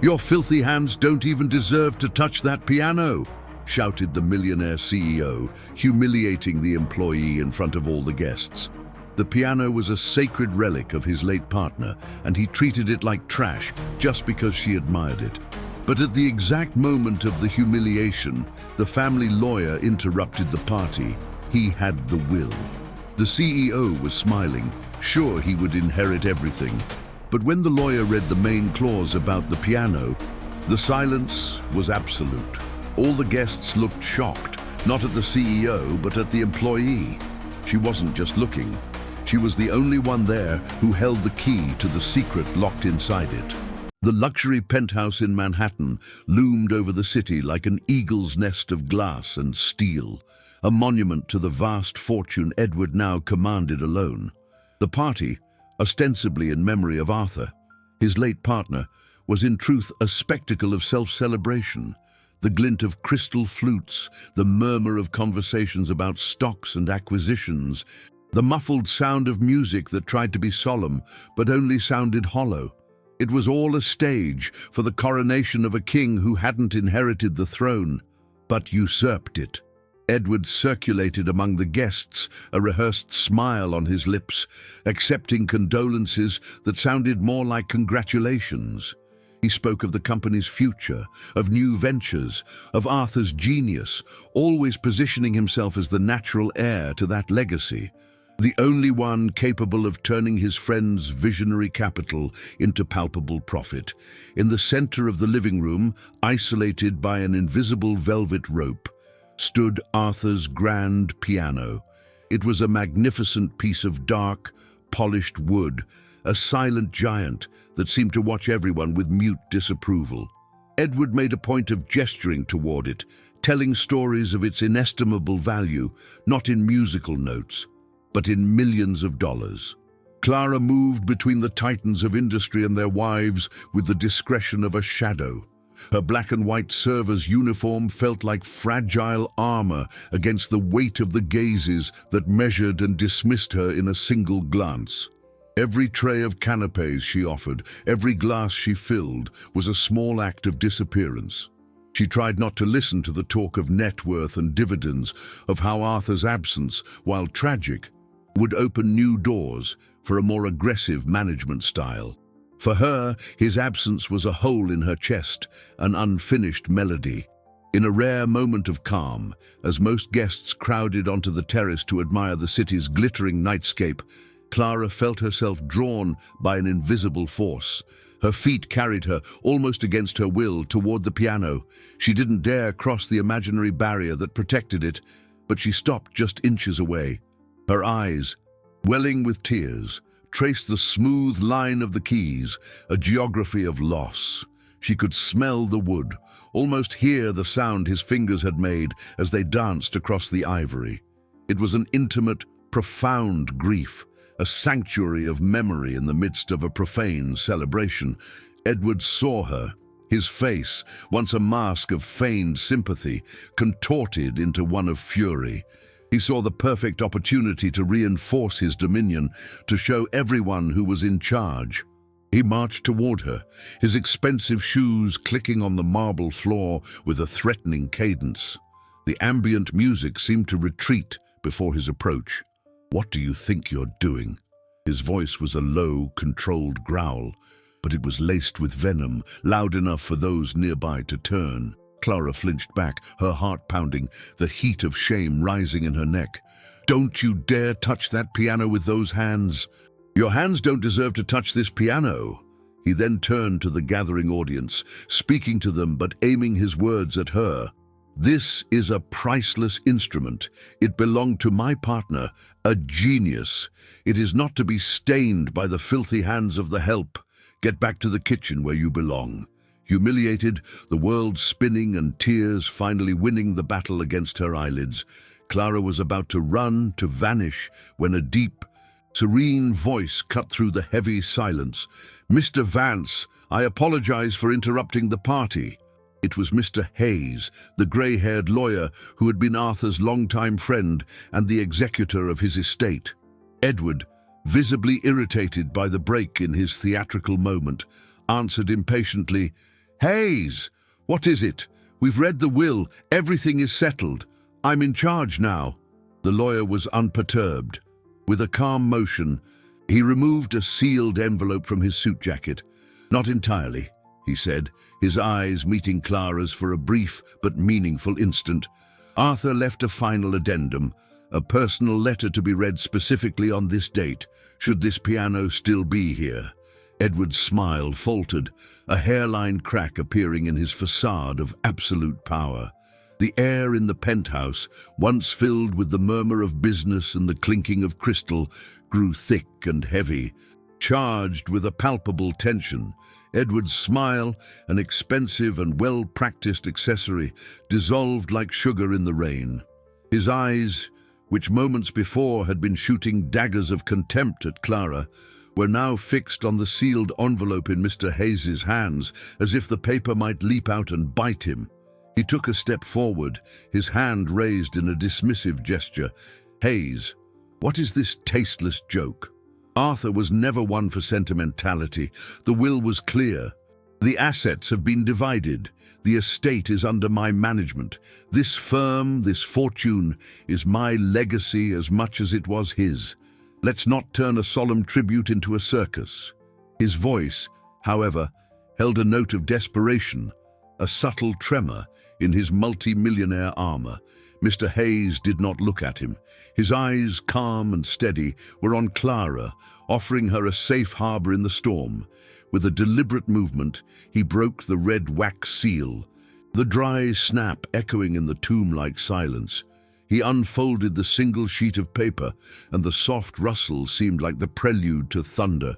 "Your filthy hands don't even deserve to touch that piano," shouted the millionaire CEO, humiliating the employee in front of all the guests. The piano was a sacred relic of his late partner, and he treated it like trash just because she admired it. But at the exact moment of the humiliation, the family lawyer interrupted the party. He had the will. The CEO was smiling, sure he would inherit everything. But when the lawyer read the main clause about the piano, the silence was absolute. All the guests looked shocked, not at the CEO, but at the employee. She wasn't just looking. She was the only one there who held the key to the secret locked inside it. The luxury penthouse in Manhattan loomed over the city like an eagle's nest of glass and steel, a monument to the vast fortune Edward now commanded alone. The party, ostensibly in memory of Arthur, his late partner, was in truth a spectacle of self-celebration. The glint of crystal flutes, the murmur of conversations about stocks and acquisitions, the muffled sound of music that tried to be solemn but only sounded hollow. It was all a stage for the coronation of a king who hadn't inherited the throne, but usurped it. Edward circulated among the guests, a rehearsed smile on his lips, accepting condolences that sounded more like congratulations. He spoke of the company's future, of new ventures, of Arthur's genius, always positioning himself as the natural heir to that legacy, the only one capable of turning his friend's visionary capital into palpable profit. In the center of the living room, isolated by an invisible velvet rope, stood Arthur's grand piano. It was a magnificent piece of dark, polished wood, a silent giant that seemed to watch everyone with mute disapproval. Edward made a point of gesturing toward it, telling stories of its inestimable value, not in musical notes, but in millions of dollars. Clara moved between the titans of industry and their wives with the discretion of a shadow. Her black and white server's uniform felt like fragile armor against the weight of the gazes that measured and dismissed her in a single glance. Every tray of canapes she offered, every glass she filled, was a small act of disappearance. She tried not to listen to the talk of net worth and dividends, of how Arthur's absence, while tragic, would open new doors for a more aggressive management style. For her, his absence was a hole in her chest, an unfinished melody. In a rare moment of calm, as most guests crowded onto the terrace to admire the city's glittering nightscape, Clara felt herself drawn by an invisible force. Her feet carried her, almost against her will, toward the piano. She didn't dare cross the imaginary barrier that protected it, but she stopped just inches away. Her eyes, welling with tears, traced the smooth line of the keys, a geography of loss. She could smell the wood, almost hear the sound his fingers had made as they danced across the ivory. It was an intimate, profound grief, a sanctuary of memory in the midst of a profane celebration. Edward saw her, his face, once a mask of feigned sympathy, contorted into one of fury. He saw the perfect opportunity to reinforce his dominion, to show everyone who was in charge. He marched toward her, his expensive shoes clicking on the marble floor with a threatening cadence. The ambient music seemed to retreat before his approach. "What do you think you're doing?" His voice was a low, controlled growl, but it was laced with venom, loud enough for those nearby to turn. Clara flinched back, her heart pounding, the heat of shame rising in her neck. "Don't you dare touch that piano with those hands. Your hands don't deserve to touch this piano." He then turned to the gathering audience, speaking to them but aiming his words at her. "This is a priceless instrument. It belonged to my partner, a genius. It is not to be stained by the filthy hands of the help. Get back to the kitchen where you belong." Humiliated, the world spinning and tears finally winning the battle against her eyelids, Clara was about to run, to vanish, when a deep, serene voice cut through the heavy silence. "Mr. Vance, I apologize for interrupting the party." It was Mr. Hayes, the grey-haired lawyer who had been Arthur's longtime friend and the executor of his estate. Edward, visibly irritated by the break in his theatrical moment, answered impatiently, "Hayes, what is it? We've read the will. Everything is settled. I'm in charge now." The lawyer was unperturbed. With a calm motion, he removed a sealed envelope from his suit jacket. "Not entirely," he said, his eyes meeting Clara's for a brief but meaningful instant. "Arthur left a final addendum, a personal letter to be read specifically on this date, should this piano still be here." Edward's smile faltered, a hairline crack appearing in his facade of absolute power. The air in the penthouse, once filled with the murmur of business and the clinking of crystal, grew thick and heavy, charged with a palpable tension. Edward's smile, an expensive and well-practiced accessory, dissolved like sugar in the rain. His eyes, which moments before had been shooting daggers of contempt at Clara, were now fixed on the sealed envelope in Mr. Hayes's hands, as if the paper might leap out and bite him. He took a step forward, his hand raised in a dismissive gesture. "Hayes, what is this tasteless joke? Arthur was never one for sentimentality. The will was clear. The assets have been divided. The estate is under my management. This firm, this fortune, is my legacy as much as it was his. Let's not turn a solemn tribute into a circus." His voice, however, held a note of desperation, a subtle tremor in his multi-millionaire armor. Mr. Hayes did not look at him. His eyes, calm and steady, were on Clara, offering her a safe harbor in the storm. With a deliberate movement, he broke the red wax seal, the dry snap echoing in the tomb-like silence. He unfolded the single sheet of paper, and the soft rustle seemed like the prelude to thunder.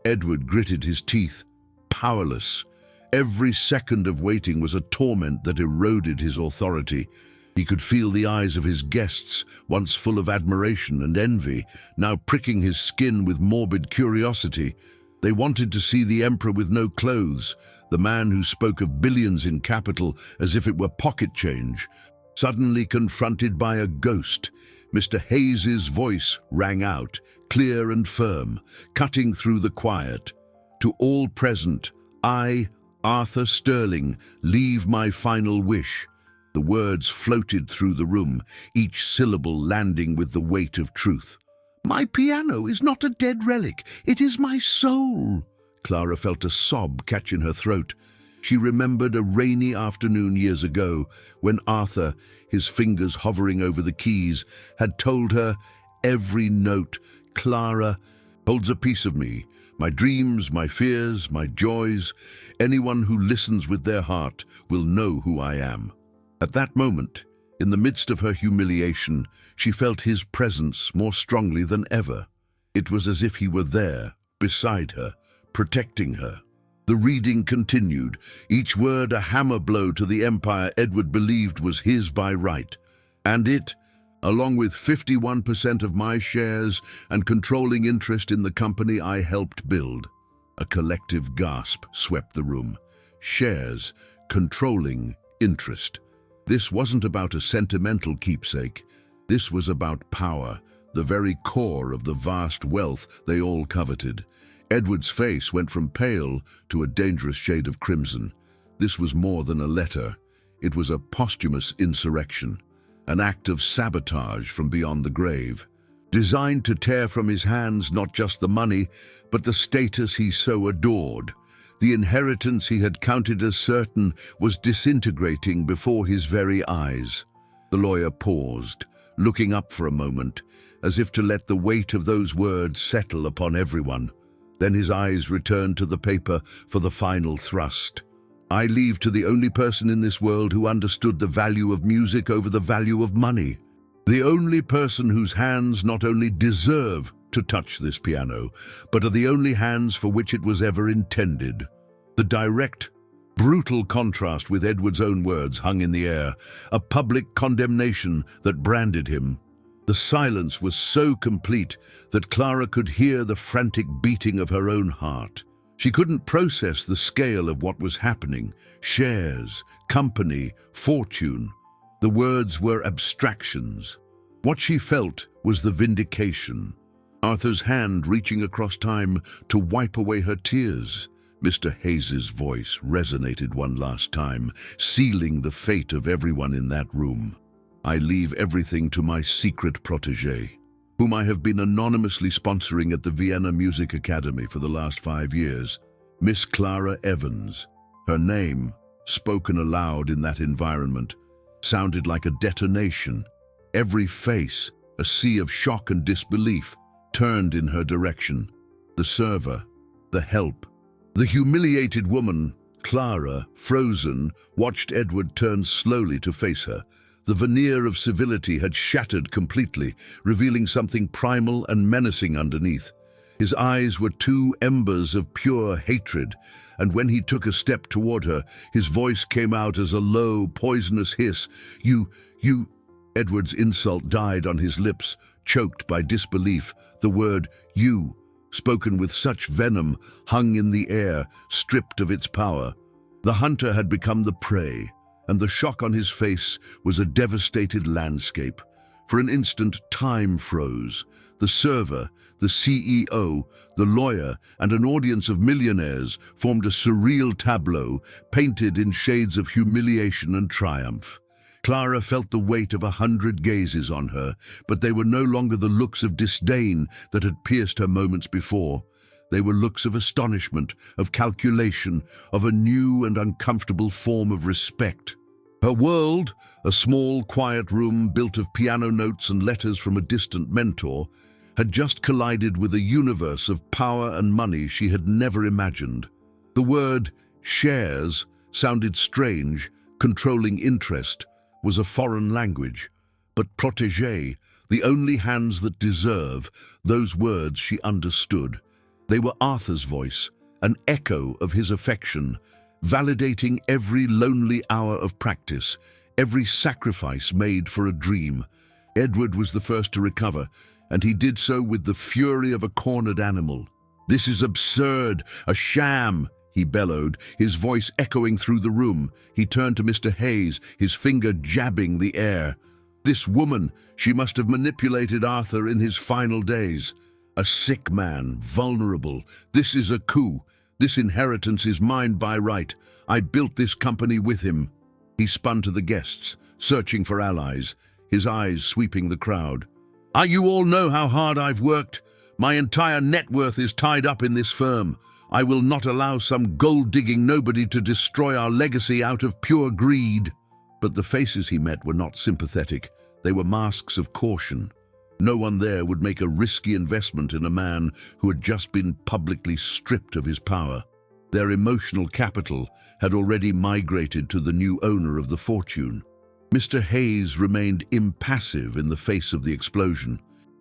Edward gritted his teeth, powerless. Every second of waiting was a torment that eroded his authority. He could feel the eyes of his guests, once full of admiration and envy, now pricking his skin with morbid curiosity. They wanted to see the emperor with no clothes, the man who spoke of billions in capital as if it were pocket change. Suddenly confronted by a ghost, Mr. Hayes's voice rang out, clear and firm, cutting through the quiet. "To all present, I, Arthur Sterling, leave my final wish." The words floated through the room, each syllable landing with the weight of truth. "My piano is not a dead relic, it is my soul." Clara felt a sob catch in her throat. She remembered a rainy afternoon years ago when Arthur, his fingers hovering over the keys, had told her, "Every note, Clara, holds a piece of me, my dreams, my fears, my joys. Anyone who listens with their heart will know who I am." At that moment, in the midst of her humiliation, she felt his presence more strongly than ever. It was as if he were there, beside her, protecting her. The reading continued, each word a hammer blow to the empire Edward believed was his by right. And it, along with 51% of my shares and controlling interest in the company I helped build. A collective gasp swept the room. Shares, controlling interest. This wasn't about a sentimental keepsake. This was about power, the very core of the vast wealth they all coveted. Edward's face went from pale to a dangerous shade of crimson. This was more than a letter. It was a posthumous insurrection, an act of sabotage from beyond the grave, designed to tear from his hands not just the money, but the status he so adored. The inheritance he had counted as certain was disintegrating before his very eyes. The lawyer paused, looking up for a moment, as if to let the weight of those words settle upon everyone. Then his eyes returned to the paper for the final thrust. "I leave to the only person in this world who understood the value of music over the value of money. The only person whose hands not only deserve to touch this piano, but are the only hands for which it was ever intended." The direct, brutal contrast with Edward's own words hung in the air, a public condemnation that branded him. The silence was so complete that Clara could hear the frantic beating of her own heart. She couldn't process the scale of what was happening. Shares, company, fortune. The words were abstractions. What she felt was the vindication. Arthur's hand reaching across time to wipe away her tears. Mr. Hayes's voice resonated one last time, sealing the fate of everyone in that room. "I leave everything to my secret protégé, whom I have been anonymously sponsoring at the Vienna Music Academy for the last 5 years, Miss Clara Evans." Her name, spoken aloud in that environment, sounded like a detonation. Every face, a sea of shock and disbelief, turned in her direction. The server, the help. The humiliated woman, Clara, frozen, watched Edward turn slowly to face her. The veneer of civility had shattered completely, revealing something primal and menacing underneath. His eyes were two embers of pure hatred, and when he took a step toward her, his voice came out as a low, poisonous hiss. You... Edward's insult died on his lips, choked by disbelief. The word "you," spoken with such venom, hung in the air, stripped of its power. The hunter had become the prey, and the shock on his face was a devastated landscape. For an instant, time froze. The server, the CEO, the lawyer, and an audience of millionaires formed a surreal tableau, painted in shades of humiliation and triumph. Clara felt the weight of 100 gazes on her, but they were no longer the looks of disdain that had pierced her moments before. They were looks of astonishment, of calculation, of a new and uncomfortable form of respect. Her world, a small, quiet room built of piano notes and letters from a distant mentor, had just collided with a universe of power and money she had never imagined. The word "shares" sounded strange, controlling interest, was a foreign language, but protégé, the only hands that deserve, those words she understood. They were Arthur's voice, an echo of his affection, validating every lonely hour of practice, every sacrifice made for a dream. Edward was the first to recover, and he did so with the fury of a cornered animal. "This is absurd, a sham," he bellowed, his voice echoing through the room. He turned to Mr. Hayes, his finger jabbing the air. "This woman, she must have manipulated Arthur in his final days. A sick man, vulnerable. This is a coup. This inheritance is mine by right. I built this company with him." He spun to the guests, searching for allies, his eyes sweeping the crowd. "You all know how hard I've worked. My entire net worth is tied up in this firm. I will not allow some gold-digging nobody to destroy our legacy out of pure greed." But the faces he met were not sympathetic. They were masks of caution. No one there would make a risky investment in a man who had just been publicly stripped of his power. Their emotional capital had already migrated to the new owner of the fortune. Mr. Hayes remained impassive in the face of the explosion.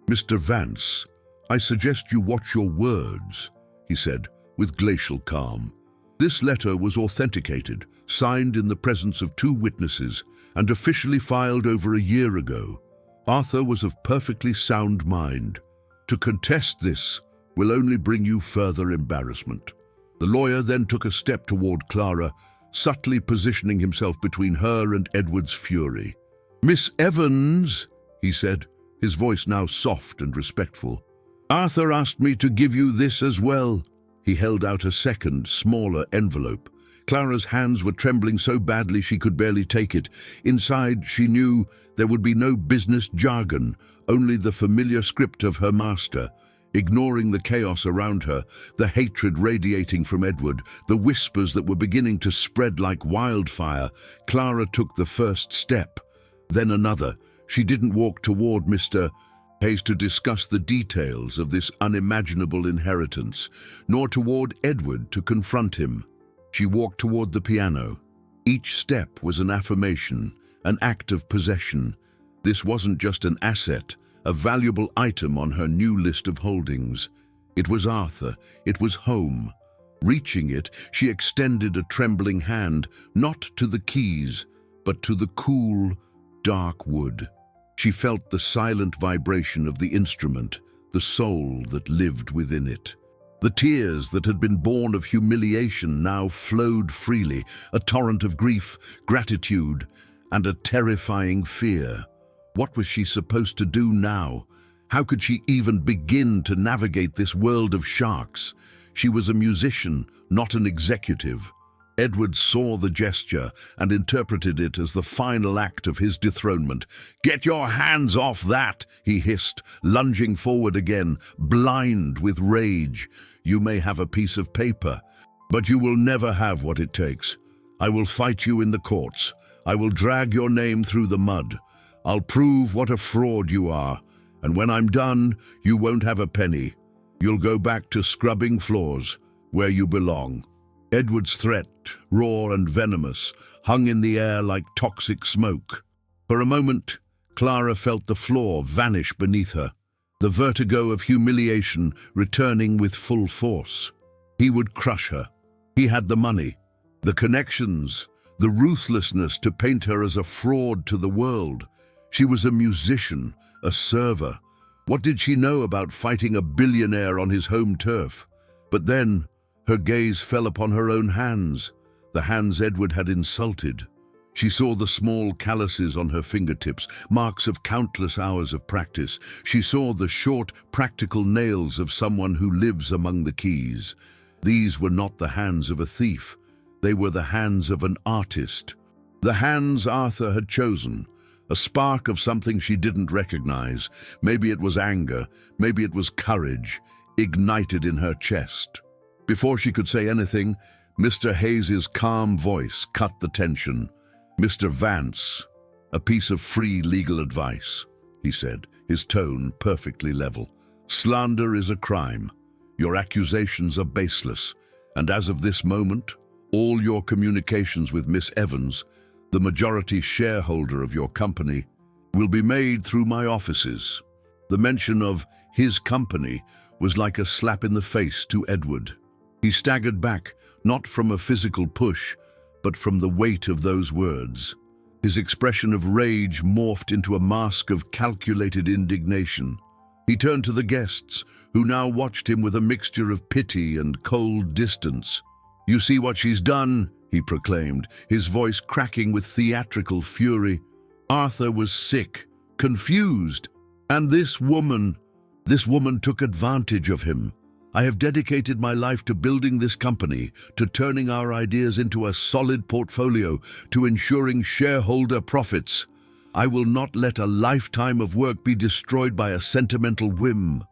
"Mr. Vance, I suggest you watch your words," he said, with glacial calm. "This letter was authenticated, signed in the presence of 2 witnesses, and officially filed over a year ago. Arthur was of perfectly sound mind. To contest this will only bring you further embarrassment." The lawyer then took a step toward Clara, subtly positioning himself between her and Edward's fury. "Miss Evans," he said, his voice now soft and respectful, "Arthur asked me to give you this as well." He held out a second, smaller envelope. Clara's hands were trembling so badly she could barely take it. Inside, she knew there would be no business jargon, only the familiar script of her master. Ignoring the chaos around her, the hatred radiating from Edward, the whispers that were beginning to spread like wildfire, Clara took the first step, then another. She didn't walk toward Mr. Hayes to discuss the details of this unimaginable inheritance, nor toward Edward to confront him. She walked toward the piano. Each step was an affirmation, an act of possession. This wasn't just an asset, a valuable item on her new list of holdings. It was Arthur. It was home. Reaching it, she extended a trembling hand, not to the keys, but to the cool, dark wood. She felt the silent vibration of the instrument, the soul that lived within it. The tears that had been born of humiliation now flowed freely, a torrent of grief, gratitude, and a terrifying fear. What was she supposed to do now? How could she even begin to navigate this world of sharks? She was a musician, not an executive. Edward saw the gesture and interpreted it as the final act of his dethronement. "Get your hands off that!" he hissed, lunging forward again, blind with rage. "You may have a piece of paper, but you will never have what it takes. I will fight you in the courts. I will drag your name through the mud. I'll prove what a fraud you are. And when I'm done, you won't have a penny. You'll go back to scrubbing floors, where you belong." Edward's threat, raw and venomous, hung in the air like toxic smoke. For a moment, Clara felt the floor vanish beneath her, the vertigo of humiliation returning with full force. He would crush her. He had the money, the connections, the ruthlessness to paint her as a fraud to the world. She was a musician, a server. What did she know about fighting a billionaire on his home turf? But then, her gaze fell upon her own hands, the hands Edward had insulted. She saw the small calluses on her fingertips, marks of countless hours of practice. She saw the short, practical nails of someone who lives among the keys. These were not the hands of a thief. They were the hands of an artist. The hands Arthur had chosen. A spark of something she didn't recognize. Maybe it was anger, maybe it was courage, ignited in her chest. Before she could say anything, Mr. Hayes's calm voice cut the tension. "Mr. Vance, a piece of free legal advice," he said, his tone perfectly level. "Slander is a crime. Your accusations are baseless, and as of this moment, all your communications with Miss Evans, the majority shareholder of your company, will be made through my offices." The mention of his company was like a slap in the face to Edward. He staggered back, not from a physical push, but from the weight of those words. His expression of rage morphed into a mask of calculated indignation. He turned to the guests, who now watched him with a mixture of pity and cold distance. "You see what she's done?" he proclaimed, his voice cracking with theatrical fury. Arthur was sick, confused, and this woman took advantage of him. "I have dedicated my life to building this company, to turning our ideas into a solid portfolio, to ensuring shareholder profits. I will not let a lifetime of work be destroyed by a sentimental whim.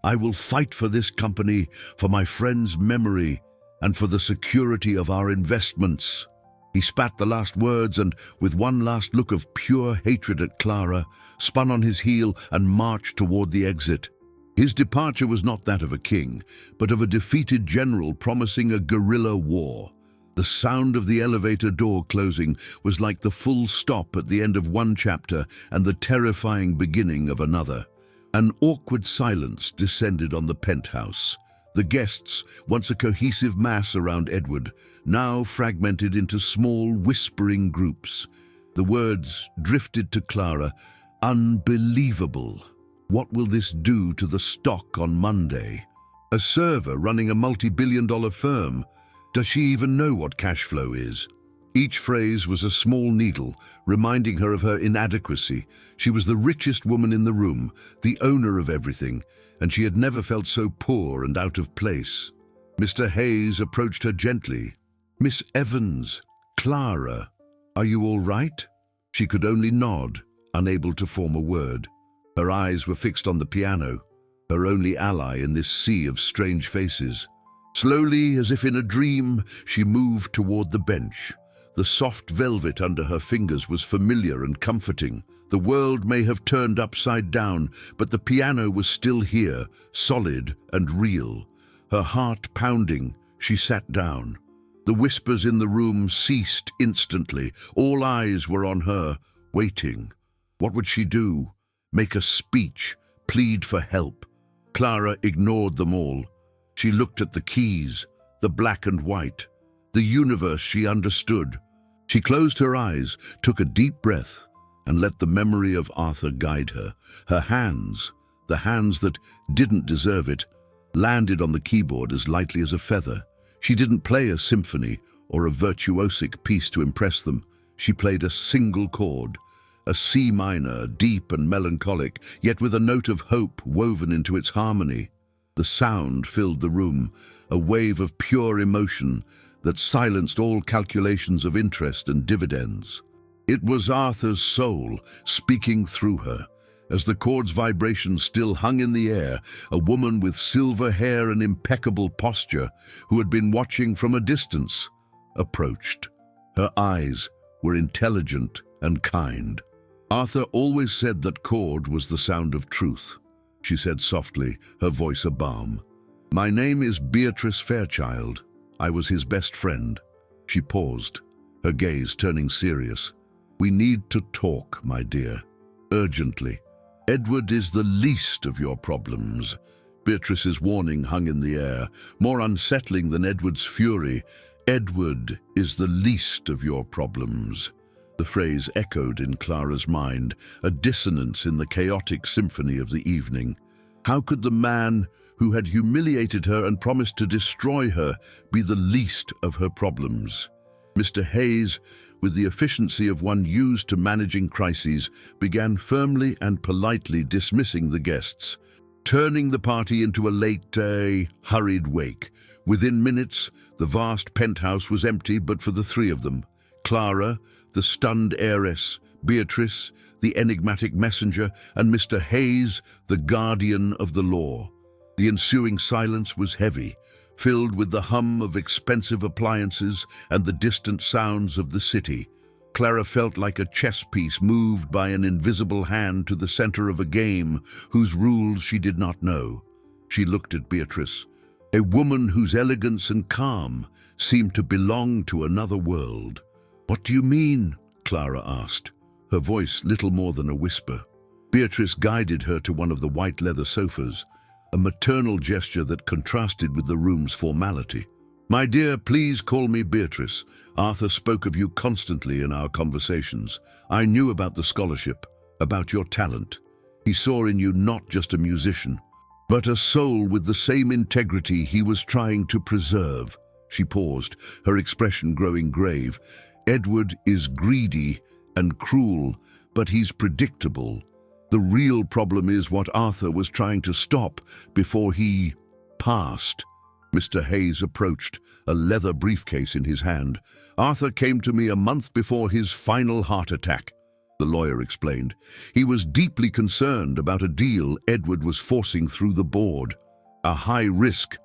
I will fight for this company, for my friend's memory, and for the security of our investments." He spat the last words and, with one last look of pure hatred at Clara, spun on his heel and marched toward the exit. His departure was not that of a king, but of a defeated general promising a guerrilla war. The sound of the elevator door closing was like the full stop at the end of one chapter and the terrifying beginning of another. An awkward silence descended on the penthouse. The guests, once a cohesive mass around Edward, now fragmented into small, whispering groups. The words drifted to Clara, "Unbelievable. What will this do to the stock on Monday? A server running a multi-billion-dollar firm. Does she even know what cash flow is?" Each phrase was a small needle, reminding her of her inadequacy. She was the richest woman in the room, the owner of everything, and she had never felt so poor and out of place. Mr. Hayes approached her gently. "Miss Evans, Clara, are you all right?" She could only nod, unable to form a word. Her eyes were fixed on the piano, her only ally in this sea of strange faces. Slowly, as if in a dream, she moved toward the bench. The soft velvet under her fingers was familiar and comforting. The world may have turned upside down, but the piano was still here, solid and real. Her heart pounding, she sat down. The whispers in the room ceased instantly. All eyes were on her, waiting. What would she do? Make a speech? Plead for help? Clara ignored them all. She looked at the keys, the black and white, the universe she understood. She closed her eyes, took a deep breath, and let the memory of Arthur guide her. Her hands, the hands that didn't deserve it, landed on the keyboard as lightly as a feather. She didn't play a symphony or a virtuosic piece to impress them. She played a single chord, a C minor, deep and melancholic, yet with a note of hope woven into its harmony. The sound filled the room, a wave of pure emotion that silenced all calculations of interest and dividends. It was Arthur's soul speaking through her. As the chord's vibration still hung in the air, a woman with silver hair and impeccable posture, who had been watching from a distance, approached. Her eyes were intelligent and kind. Arthur always said that chord was the sound of truth, she said softly, her voice a balm. My name is Beatrice Fairchild. I was his best friend. She paused, her gaze turning serious. We need to talk, my dear, urgently. Edward is the least of your problems. Beatrice's warning hung in the air, more unsettling than Edward's fury. Edward is the least of your problems. The phrase echoed in Clara's mind, a dissonance in the chaotic symphony of the evening. How could the man who had humiliated her and promised to destroy her be the least of her problems? Mr. Hayes, with the efficiency of one used to managing crises, began firmly and politely dismissing the guests, turning the party into a late, hurried wake. Within minutes, the vast penthouse was empty but for the three of them. Clara, the stunned heiress, Beatrice, the enigmatic messenger, and Mr. Hayes, the guardian of the law. The ensuing silence was heavy, filled with the hum of expensive appliances and the distant sounds of the city. Clara felt like a chess piece moved by an invisible hand to the center of a game whose rules she did not know. She looked at Beatrice, a woman whose elegance and calm seemed to belong to another world. What do you mean? Clara asked, her voice little more than a whisper. Beatrice guided her to one of the white leather sofas, a maternal gesture that contrasted with the room's formality. My dear, please call me Beatrice. Arthur spoke of you constantly in our conversations. I knew about the scholarship, about your talent. He saw in you not just a musician, but a soul with the same integrity he was trying to preserve. She paused, her expression growing grave. Edward is greedy and cruel, but he's predictable. The real problem is what Arthur was trying to stop before he passed. Mr. Hayes approached, a leather briefcase in his hand. Arthur came to me a month before his final heart attack, the lawyer explained. He was deeply concerned about a deal Edward was forcing through the board. A high-risk,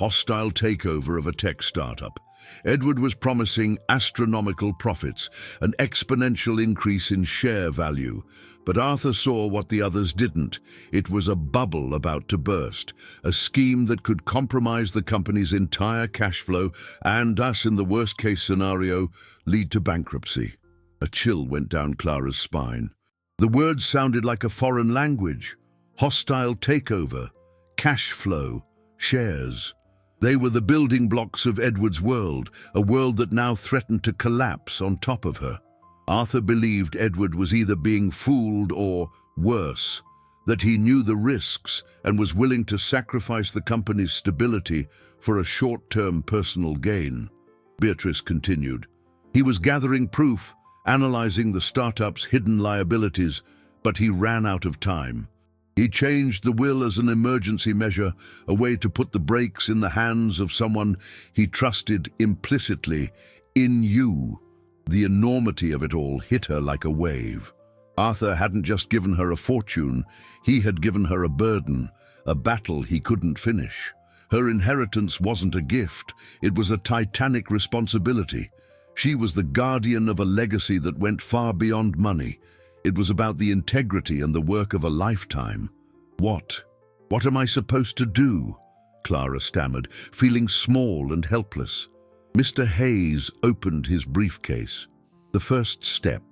hostile takeover of a tech startup. Edward was promising astronomical profits, an exponential increase in share value. But Arthur saw what the others didn't. It was a bubble about to burst, a scheme that could compromise the company's entire cash flow and, thus in the worst-case scenario, lead to bankruptcy. A chill went down Clara's spine. The words sounded like a foreign language. Hostile takeover, cash flow, shares. They were the building blocks of Edward's world, a world that now threatened to collapse on top of her. Arthur believed Edward was either being fooled or, worse, that he knew the risks and was willing to sacrifice the company's stability for a short-term personal gain. Beatrice continued. He was gathering proof, analyzing the startup's hidden liabilities, but he ran out of time. He changed the will as an emergency measure, a way to put the brakes in the hands of someone he trusted implicitly, in you. The enormity of it all hit her like a wave. Arthur hadn't just given her a fortune, he had given her a burden, a battle he couldn't finish. Her inheritance wasn't a gift, it was a titanic responsibility. She was the guardian of a legacy that went far beyond money. It was about the integrity and the work of a lifetime. What am I supposed to do? Clara stammered, feeling small and helpless. Mr. Hayes opened his briefcase. The first step.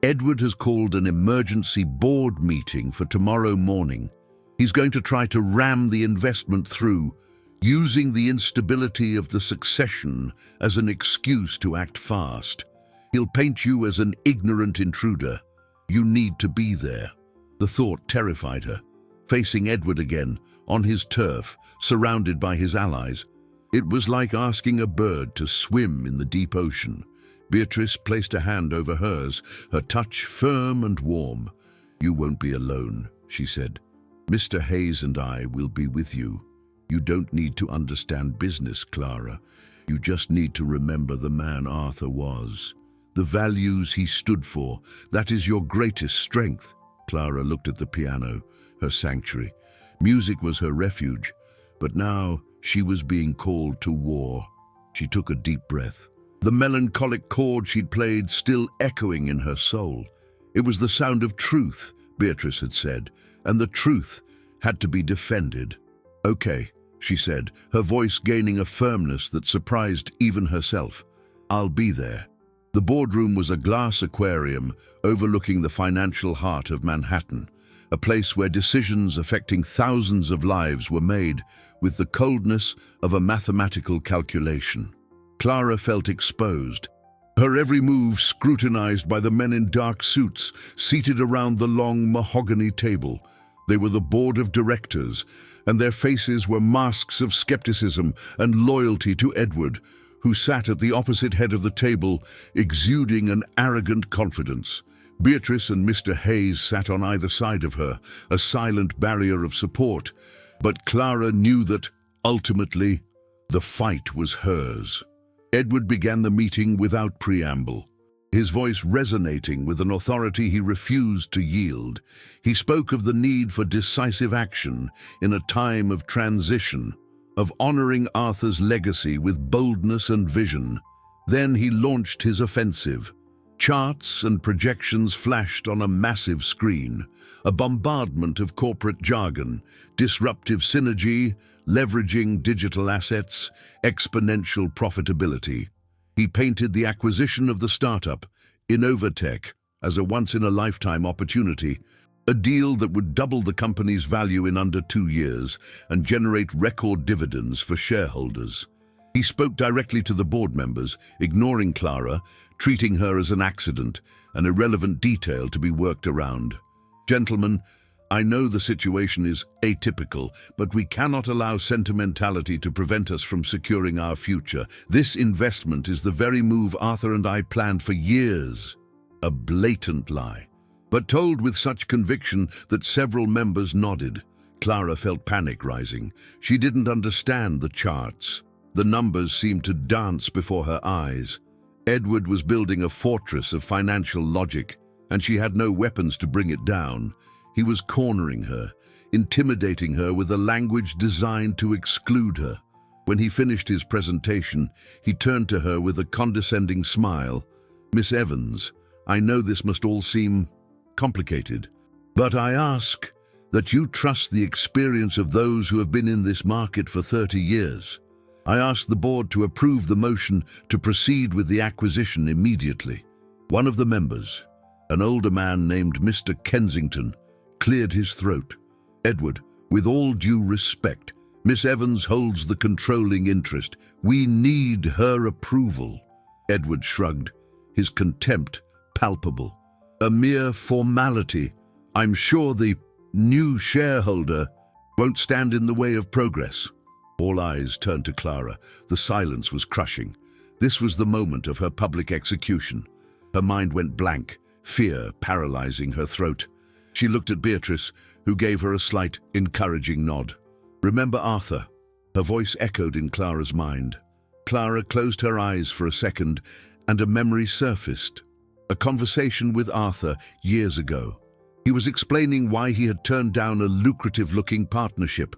Edward has called an emergency board meeting for tomorrow morning. He's going to try to ram the investment through, using the instability of the succession as an excuse to act fast. He'll paint you as an ignorant intruder. You need to be there. The thought terrified her. Facing Edward again, on his turf, surrounded by his allies. It was like asking a bird to swim in the deep ocean. Beatrice placed a hand over hers, her touch firm and warm. You won't be alone, she said. Mr. Hayes and I will be with you. You don't need to understand business, Clara. You just need to remember the man Arthur was. The values he stood for, that is your greatest strength. Clara looked at the piano, her sanctuary. Music was her refuge, but now she was being called to war. She took a deep breath, the melancholic chord she'd played still echoing in her soul. It was the sound of truth, Beatrice had said, and the truth had to be defended. "Okay," she said, her voice gaining a firmness that surprised even herself. "I'll be there." The boardroom was a glass aquarium overlooking the financial heart of Manhattan, a place where decisions affecting thousands of lives were made with the coldness of a mathematical calculation. Clara felt exposed, her every move scrutinized by the men in dark suits seated around the long mahogany table. They were the board of directors, and their faces were masks of skepticism and loyalty to Edward, who sat at the opposite head of the table, exuding an arrogant confidence. Beatrice and Mr. Hayes sat on either side of her, a silent barrier of support, but Clara knew that, ultimately, the fight was hers. Edward began the meeting without preamble, his voice resonating with an authority he refused to yield. He spoke of the need for decisive action in a time of transition, of honoring Arthur's legacy with boldness and vision. Then he launched his offensive. Charts and projections flashed on a massive screen, a bombardment of corporate jargon, disruptive synergy, leveraging digital assets, exponential profitability. He painted the acquisition of the startup, Innovatech, as a once-in-a-lifetime opportunity, a deal that would double the company's value in under 2 years and generate record dividends for shareholders. He spoke directly to the board members, ignoring Clara, treating her as an accident, an irrelevant detail to be worked around. "Gentlemen, I know the situation is atypical, but we cannot allow sentimentality to prevent us from securing our future. This investment is the very move Arthur and I planned for years." A blatant lie, but told with such conviction that several members nodded. Clara felt panic rising. She didn't understand the charts. The numbers seemed to dance before her eyes. Edward was building a fortress of financial logic, and she had no weapons to bring it down. He was cornering her, intimidating her with a language designed to exclude her. When he finished his presentation, he turned to her with a condescending smile. "Miss Evans, I know this must all seem complicated, but I ask that you trust the experience of those who have been in this market for 30 years. I ask the board to approve the motion to proceed with the acquisition immediately." One of the members, an older man named Mr. Kensington, cleared his throat. "Edward, with all due respect, Miss Evans holds the controlling interest. We need her approval." Edward shrugged, his contempt palpable. "A mere formality. I'm sure the new shareholder won't stand in the way of progress." All eyes turned to Clara. The silence was crushing. This was the moment of her public execution. Her mind went blank, fear paralyzing her throat. She looked at Beatrice, who gave her a slight, encouraging nod. "Remember Arthur?" Her voice echoed in Clara's mind. Clara closed her eyes for a second, and a memory surfaced. A conversation with Arthur years ago. He was explaining why he had turned down a lucrative-looking partnership.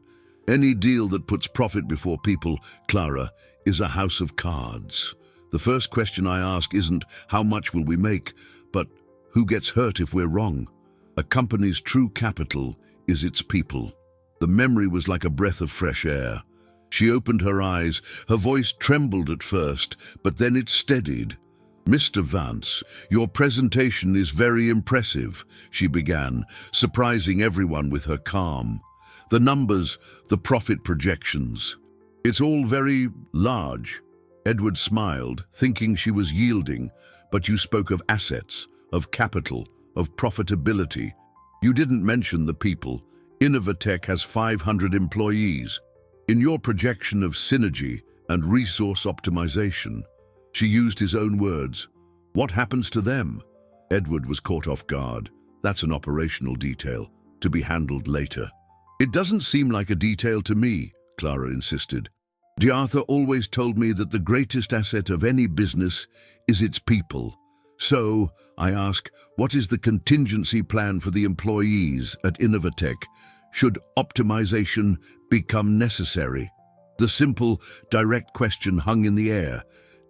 "Any deal that puts profit before people, Clara, is a house of cards. The first question I ask isn't how much will we make, but who gets hurt if we're wrong? A company's true capital is its people." The memory was like a breath of fresh air. She opened her eyes. Her voice trembled at first, but then it steadied. "Mr. Vance, your presentation is very impressive," she began, surprising everyone with her calm. "The numbers, the profit projections. It's all very large." Edward smiled, thinking she was yielding, "But you spoke of assets, of capital, of profitability. You didn't mention the people. Innovatech has 500 employees. In your projection of synergy and resource optimization," she used his own words, "what happens to them?" Edward was caught off guard. "That's an operational detail, to be handled later." "It doesn't seem like a detail to me," Clara insisted. "Arthur always told me that the greatest asset of any business is its people. So, I ask, what is the contingency plan for the employees at Innovatech should optimization become necessary?" The simple, direct question hung in the air,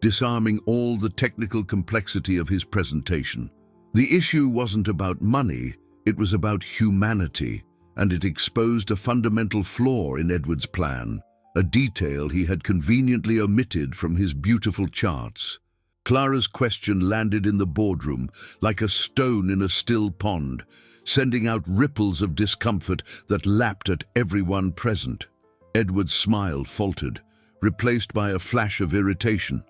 disarming all the technical complexity of his presentation. The issue wasn't about money, it was about humanity, and it exposed a fundamental flaw in Edward's plan, a detail he had conveniently omitted from his beautiful charts. Clara's question landed in the boardroom like a stone in a still pond, sending out ripples of discomfort that lapped at everyone present. Edward's smile faltered, replaced by a flash of irritation.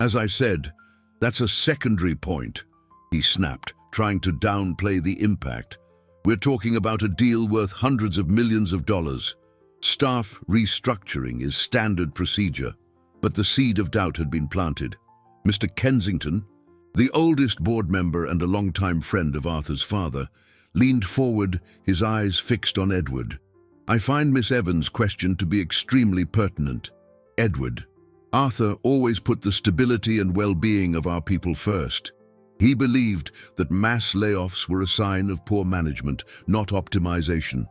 "As I said, that's a secondary point," he snapped, trying to downplay the impact. "We're talking about a deal worth hundreds of millions of dollars. Staff restructuring is standard procedure." But the seed of doubt had been planted. Mr. Kensington, the oldest board member and a longtime friend of Arthur's father, leaned forward, his eyes fixed on Edward. "I find Miss Evans' question to be extremely pertinent. Edward, Arthur always put the stability and well-being of our people first. He believed that mass layoffs were a sign of poor management, not optimization.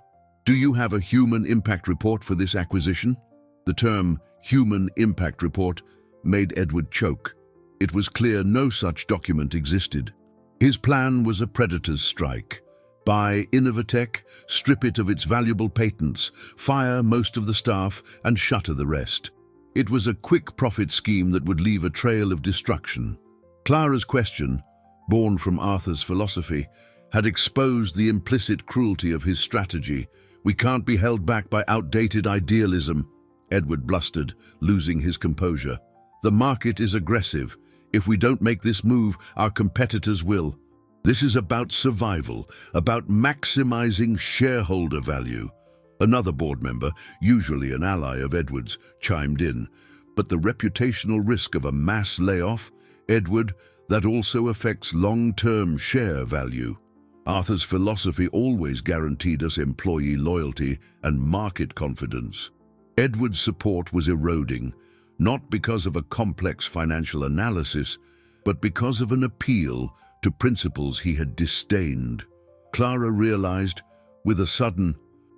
Do you have a human impact report for this acquisition?" The term human impact report made Edward choke. It was clear no such document existed. His plan was a predator's strike. Buy Innovatech, strip it of its valuable patents, fire most of the staff, and shutter the rest. It was a quick profit scheme that would leave a trail of destruction. Clara's question, born from Arthur's philosophy, had exposed the implicit cruelty of his strategy. "We can't be held back by outdated idealism," Edward blustered, losing his composure. "The market is aggressive. If we don't make this move, our competitors will. This is about survival, about maximizing shareholder value." Another board member, usually an ally of Edward's, chimed in. "But the reputational risk of a mass layoff, Edward, that also affects long-term share value. Arthur's philosophy always guaranteed us employee loyalty and market confidence." Edward's support was eroding, not because of a complex financial analysis, but because of an appeal to principles he had disdained. Clara realized, with a sudden,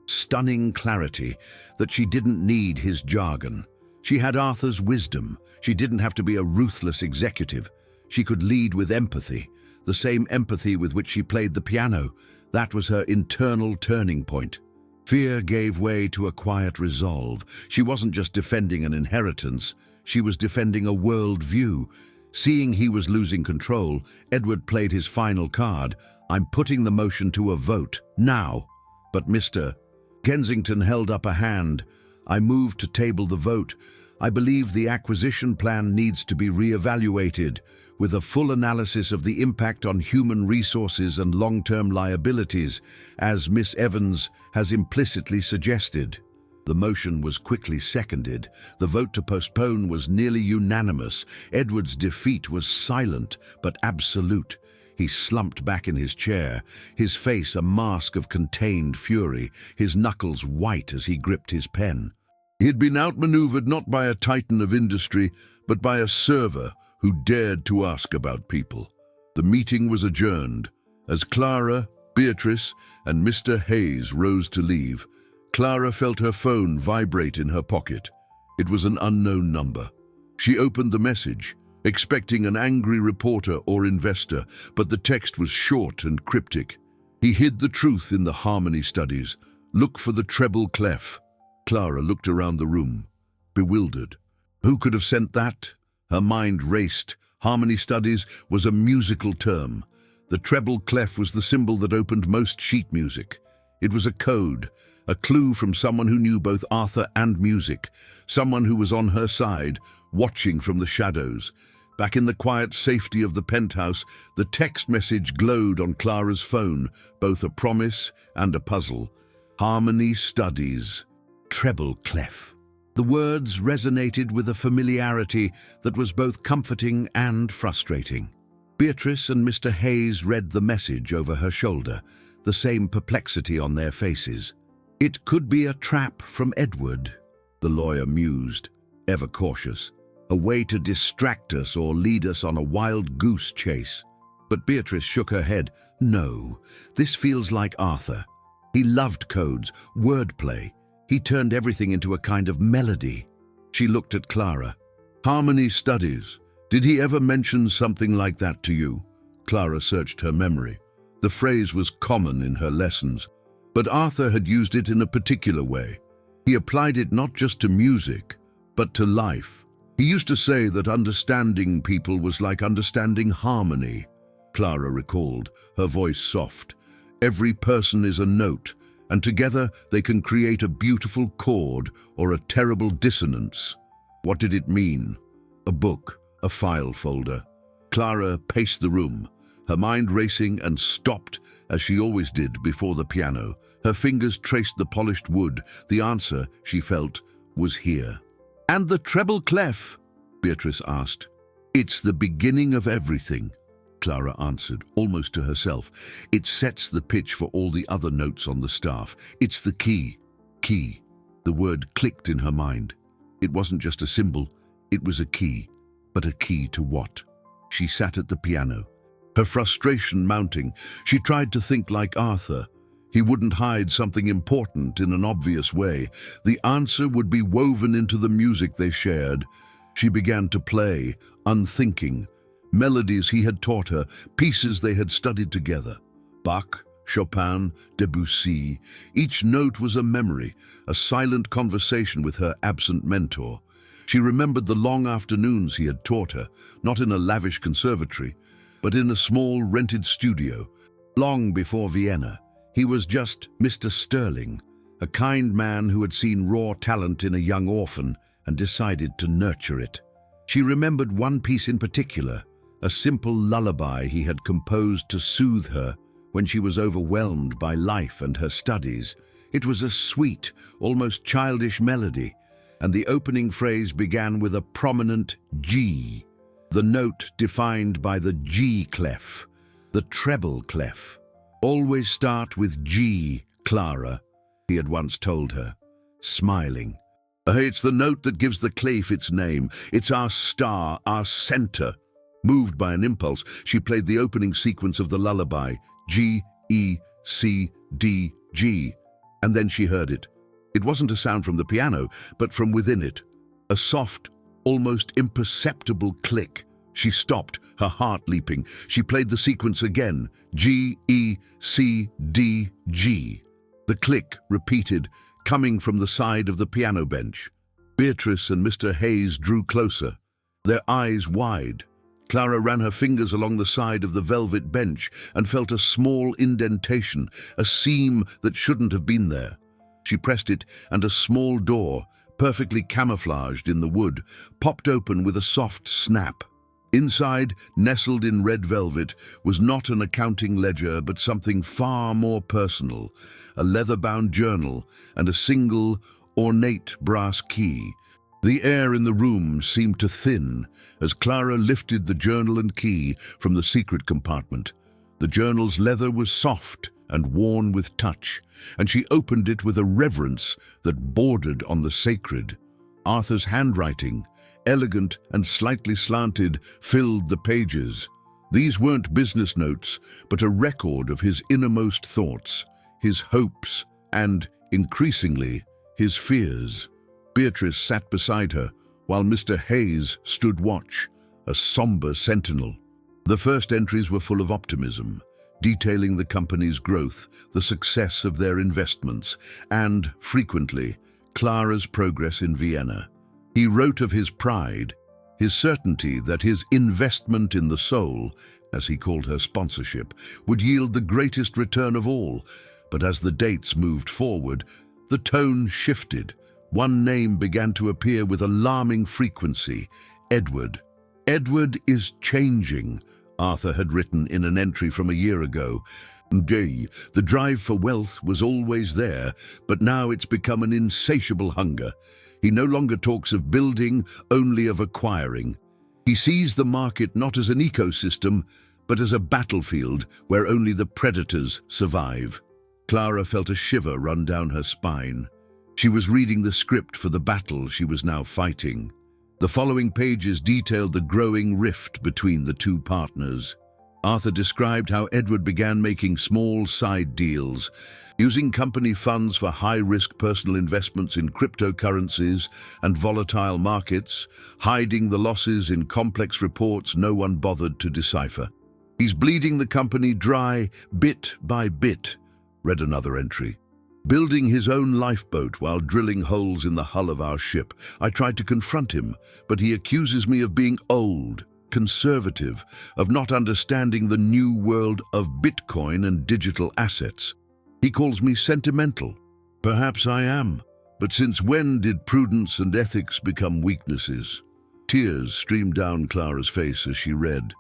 stunning clarity, that she didn't need his jargon. She had Arthur's wisdom. She didn't have to be a ruthless executive. She could lead with empathy, the same empathy with which she played the piano. That was her internal turning point. Fear gave way to a quiet resolve. She wasn't just defending an inheritance, she was defending a world view. Seeing he was losing control, Edward played his final card. "I'm putting the motion to a vote, now." But Mr. Kensington held up a hand. "I move to table the vote. I believe the acquisition plan needs to be re-evaluated, with a full analysis of the impact on human resources and long-term liabilities, as Miss Evans has implicitly suggested." The motion was quickly seconded. The vote to postpone was nearly unanimous. Edward's defeat was silent but absolute. He slumped back in his chair, his face a mask of contained fury, his knuckles white as he gripped his pen. He had been outmaneuvered not by a titan of industry, but by a server who dared to ask about people. The meeting was adjourned. As Clara, Beatrice, and Mr. Hayes rose to leave, Clara felt her phone vibrate in her pocket. It was an unknown number. She opened the message, expecting an angry reporter or investor, but the text was short and cryptic. "He hid the truth in the harmony studies. Look for the treble clef." Clara looked around the room, bewildered. Who could have sent that? Her mind raced. Harmony studies was a musical term. The treble clef was the symbol that opened most sheet music. It was a code, a clue from someone who knew both Arthur and music, someone who was on her side, watching from the shadows. Back in the quiet safety of the penthouse, the text message glowed on Clara's phone, both a promise and a puzzle. Harmony studies. Treble clef. The words resonated with a familiarity that was both comforting and frustrating. Beatrice and Mr. Hayes read the message over her shoulder, the same perplexity on their faces. It could be a trap from Edward. the lawyer mused, ever cautious. A way to distract us or lead us on a wild goose chase. But Beatrice shook her head. No, this feels like Arthur. He loved codes, wordplay. He turned everything into a kind of melody. She looked at Clara. Harmony studies. Did he ever mention something like that to you? Clara searched her memory. The phrase was common in her lessons, but Arthur had used it in a particular way. He applied it not just to music, but to life. He used to say that understanding people was like understanding harmony. Clara recalled, her voice soft. Every person is a note, and together they can create a beautiful chord or a terrible dissonance. What did it mean? A book, a file folder. Clara paced the room, her mind racing, and stopped, as she always did before the piano. Her fingers traced the polished wood. The answer, she felt, was here. And the treble clef? Beatrice asked. It's the beginning of everything, Clara answered, almost to herself. It sets the pitch for all the other notes on the staff. It's the key. Key. The word clicked in her mind. It wasn't just a symbol, it was a key. But a key to what? She sat at the piano, her frustration mounting. She tried to think like Arthur. He wouldn't hide something important in an obvious way. The answer would be woven into the music they shared. She began to play, unthinking. Melodies he had taught her, pieces they had studied together. Bach, Chopin, Debussy. Each note was a memory, a silent conversation with her absent mentor. She remembered the long afternoons he had taught her, not in a lavish conservatory, but in a small rented studio. Long before Vienna, he was just Mr. Sterling, a kind man who had seen raw talent in a young orphan and decided to nurture it. She remembered one piece in particular, a simple lullaby he had composed to soothe her when she was overwhelmed by life and her studies. It was a sweet, almost childish melody, and the opening phrase began with a prominent G, the note defined by the G clef, the treble clef. Always start with G, Clara, he had once told her, smiling. It's the note that gives the clef its name. It's our star, our center. Moved by an impulse, she played the opening sequence of the lullaby, G, E, C, D, G, and then she heard it. It wasn't a sound from the piano, but from within it. A soft, almost imperceptible click. She stopped, her heart leaping. She played the sequence again, G, E, C, D, G. The click repeated, coming from the side of the piano bench. Beatrice and Mr. Hayes drew closer, their eyes wide. Clara ran her fingers along the side of the velvet bench and felt a small indentation, a seam that shouldn't have been there. She pressed it, and a small door, perfectly camouflaged in the wood, popped open with a soft snap. Inside, nestled in red velvet, was not an accounting ledger but something far more personal, a leather-bound journal and a single, ornate brass key. The air in the room seemed to thin as Clara lifted the journal and key from the secret compartment. The journal's leather was soft and worn with touch, and she opened it with a reverence that bordered on the sacred. Arthur's handwriting, elegant and slightly slanted, filled the pages. These weren't business notes, but a record of his innermost thoughts, his hopes, and, increasingly, his fears. Beatrice sat beside her, while Mr. Hayes stood watch, a somber sentinel. The first entries were full of optimism, detailing the company's growth, the success of their investments, and, frequently, Clara's progress in Vienna. He wrote of his pride, his certainty that his investment in the soul, as he called her sponsorship, would yield the greatest return of all. But as the dates moved forward, the tone shifted. One name began to appear with alarming frequency: Edward. Edward is changing, Arthur had written in an entry from a year ago. The drive for wealth was always there, but now it's become an insatiable hunger. He no longer talks of building, only of acquiring. He sees the market not as an ecosystem, but as a battlefield where only the predators survive. Clara felt a shiver run down her spine. She was reading the script for the battle she was now fighting. The following pages detailed the growing rift between the two partners. Arthur described how Edward began making small side deals, using company funds for high-risk personal investments in cryptocurrencies and volatile markets, hiding the losses in complex reports no one bothered to decipher. "He's bleeding the company dry, bit by bit," read another entry. "Building his own lifeboat while drilling holes in the hull of our ship. I tried to confront him, but he accuses me of being old, conservative, of not understanding the new world of Bitcoin and digital assets. He calls me sentimental. Perhaps I am, but since when did prudence and ethics become weaknesses?" Tears streamed down Clara's face as she read.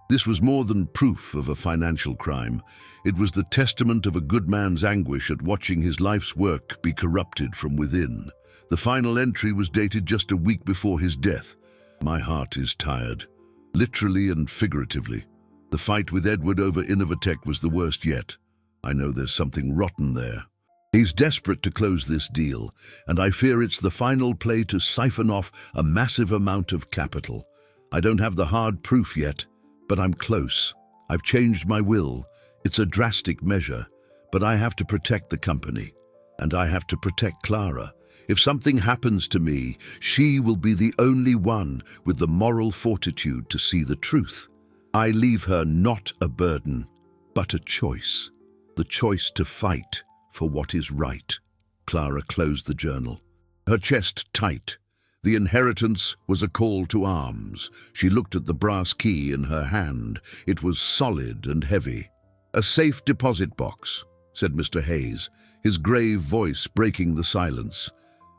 This was more than proof of a financial crime. It was the testament of a good man's anguish at watching his life's work be corrupted from within. The final entry was dated just a week before his death. "My heart is tired, literally and figuratively. The fight with Edward over Innovatech was the worst yet. I know there's something rotten there. He's desperate to close this deal, and I fear it's the final play to siphon off a massive amount of capital. I don't have the hard proof yet, but I'm close. I've changed my will. It's a drastic measure, but I have to protect the company, and I have to protect Clara. If something happens to me, she will be the only one with the moral fortitude to see the truth. I leave her not a burden, but a choice. The choice to fight for what is right." Clara closed the journal, her chest tight. The inheritance was a call to arms. She looked at the brass key in her hand. It was solid and heavy. "A safe deposit box," said Mr. Hayes, his grave voice breaking the silence.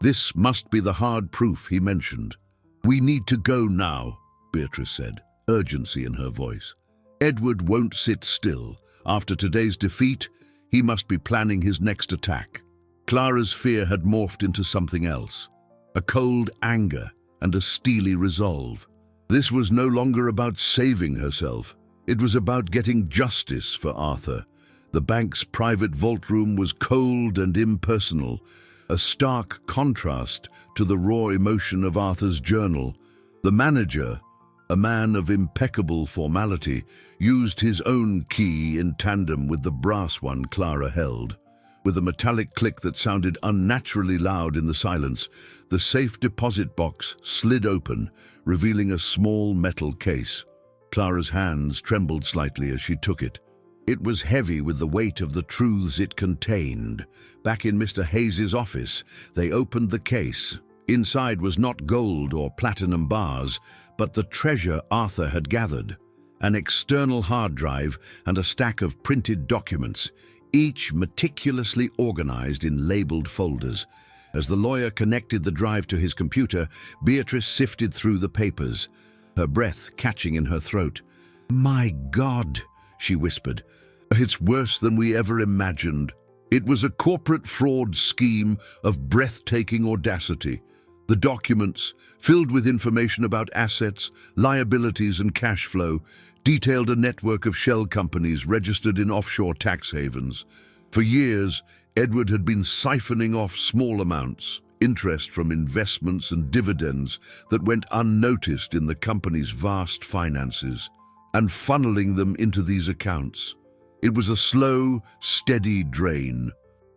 "This must be the hard proof he mentioned." "We need to go now," Beatrice said, urgency in her voice. "Edward won't sit still. After today's defeat, he must be planning his next attack." Clara's fear had morphed into something else. A cold anger and a steely resolve. This was no longer about saving herself. It was about getting justice for Arthur. The bank's private vault room was cold and impersonal, a stark contrast to the raw emotion of Arthur's journal. The manager, a man of impeccable formality, used his own key in tandem with the brass one Clara held. With a metallic click that sounded unnaturally loud in the silence, the safe deposit box slid open, revealing a small metal case. Clara's hands trembled slightly as she took it. It was heavy with the weight of the truths it contained. Back in Mr. Hayes's office, they opened the case. Inside was not gold or platinum bars, but the treasure Arthur had gathered. An external hard drive and a stack of printed documents, each meticulously organized in labeled folders. As the lawyer connected the drive to his computer, Beatrice sifted through the papers, her breath catching in her throat. "My God," she whispered, "it's worse than we ever imagined." It was a corporate fraud scheme of breathtaking audacity. The documents, filled with information about assets, liabilities, and cash flow, detailed a network of shell companies registered in offshore tax havens. For years, Edward had been siphoning off small amounts, interest from investments and dividends that went unnoticed in the company's vast finances, and funneling them into these accounts. It was a slow, steady drain,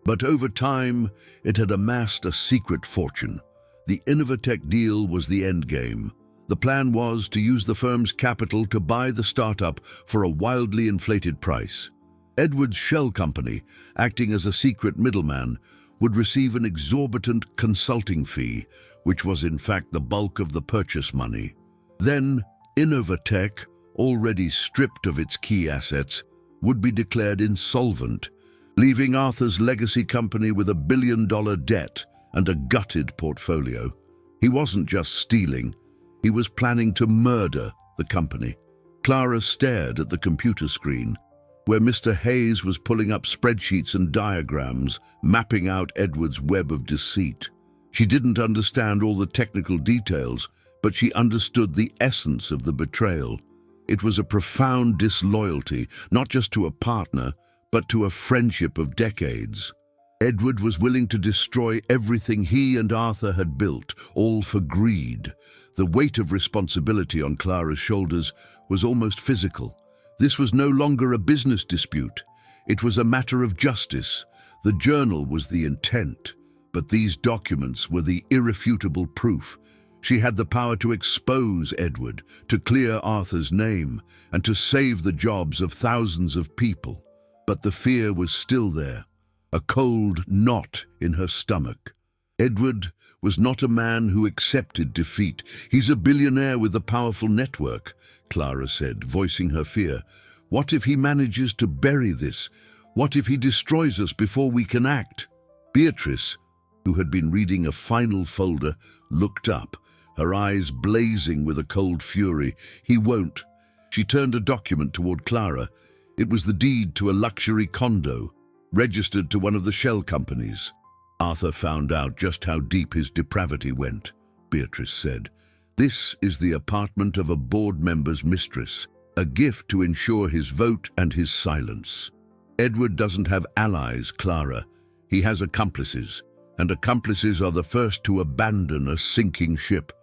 but over time it had amassed a secret fortune. The Innovatech deal was the endgame. The plan was to use the firm's capital to buy the startup for a wildly inflated price. Edward's shell company, acting as a secret middleman, would receive an exorbitant consulting fee, which was in fact the bulk of the purchase money. Then Innovatech, already stripped of its key assets, would be declared insolvent, leaving Arthur's legacy company with $1 billion debt and a gutted portfolio. He wasn't just stealing, he was planning to murder the company. Clara stared at the computer screen, where Mr. Hayes was pulling up spreadsheets and diagrams, mapping out Edward's web of deceit. She didn't understand all the technical details, but she understood the essence of the betrayal. It was a profound disloyalty, not just to a partner, but to a friendship of decades. Edward was willing to destroy everything he and Arthur had built, all for greed. The weight of responsibility on Clara's shoulders was almost physical. This was no longer a business dispute. It was a matter of justice. The journal was the intent, but these documents were the irrefutable proof. She had the power to expose Edward, to clear Arthur's name, and to save the jobs of thousands of people. But the fear was still there, a cold knot in her stomach. Edward was not a man who accepted defeat. He's a billionaire with a powerful network, Clara said, voicing her fear. What if he manages to bury this? What if he destroys us before we can act? Beatrice, who had been reading a final folder, looked up, her eyes blazing with a cold fury. He won't. She turned a document toward Clara. It was the deed to a luxury condo, registered to one of the shell companies. Arthur found out just how deep his depravity went, Beatrice said. This is the apartment of a board member's mistress, a gift to ensure his vote and his silence. Edward doesn't have allies, Clara. He has accomplices, and accomplices are the first to abandon a sinking ship.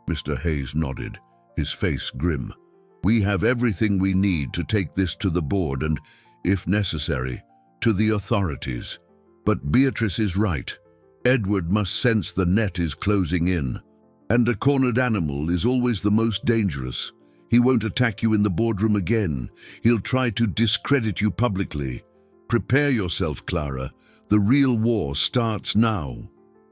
Mr. Hayes nodded, his face grim. We have everything we need to take this to the board and, if necessary, to the authorities. But Beatrice is right. Edward must sense the net is closing in. And a cornered animal is always the most dangerous. He won't attack you in the boardroom again. He'll try to discredit you publicly. Prepare yourself, Clara. The real war starts now.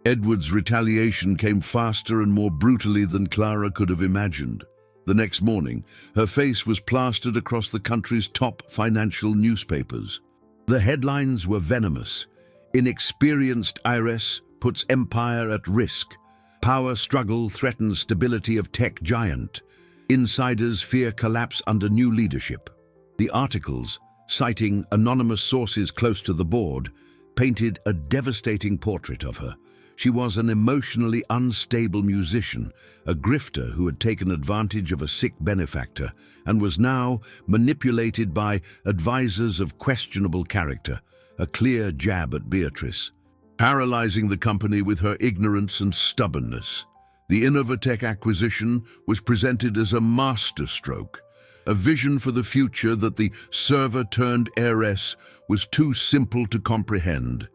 Edward's retaliation came faster and more brutally than Clara could have imagined. The next morning, her face was plastered across the country's top financial newspapers. The headlines were venomous. Inexperienced IRS puts empire at risk. Power struggle threatens stability of tech giant. Insiders fear collapse under new leadership. The articles, citing anonymous sources close to the board, painted a devastating portrait of her. She was an emotionally unstable musician, a grifter who had taken advantage of a sick benefactor and was now manipulated by advisors of questionable character, a clear jab at Beatrice, paralyzing the company with her ignorance and stubbornness. The Innovatech acquisition was presented as a masterstroke, a vision for the future that the server-turned-heiress was too simple to comprehend.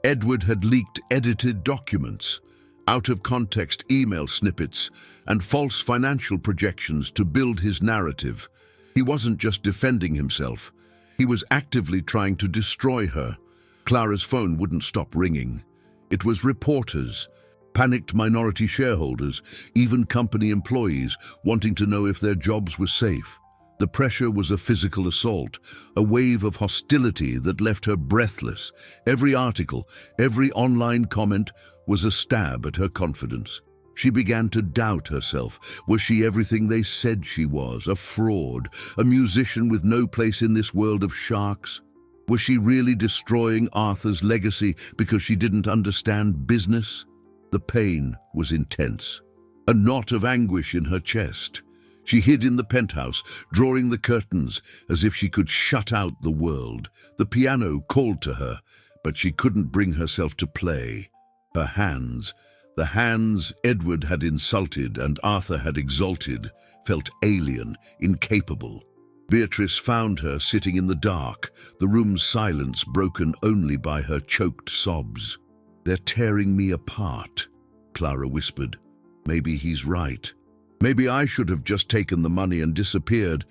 Edward had leaked edited documents, out-of-context email snippets, and false financial projections to build his narrative. He wasn't just defending himself. He was actively trying to destroy her. Clara's phone wouldn't stop ringing. It was reporters, panicked minority shareholders, even company employees wanting to know if their jobs were safe. The pressure was a physical assault, a wave of hostility that left her breathless. Every article, every online comment was a stab at her confidence. She began to doubt herself. Was she everything they said she was? A fraud? A musician with no place in this world of sharks? Was she really destroying Arthur's legacy because she didn't understand business? The pain was intense, a knot of anguish in her chest. She hid in the penthouse, drawing the curtains as if she could shut out the world. The piano called to her, but she couldn't bring herself to play. Her hands, the hands Edward had insulted and Arthur had exalted, felt alien, incapable. Beatrice found her sitting in the dark, the room's silence broken only by her choked sobs. "They're tearing me apart," Clara whispered. "Maybe he's right. Maybe I should have just taken the money and disappeared.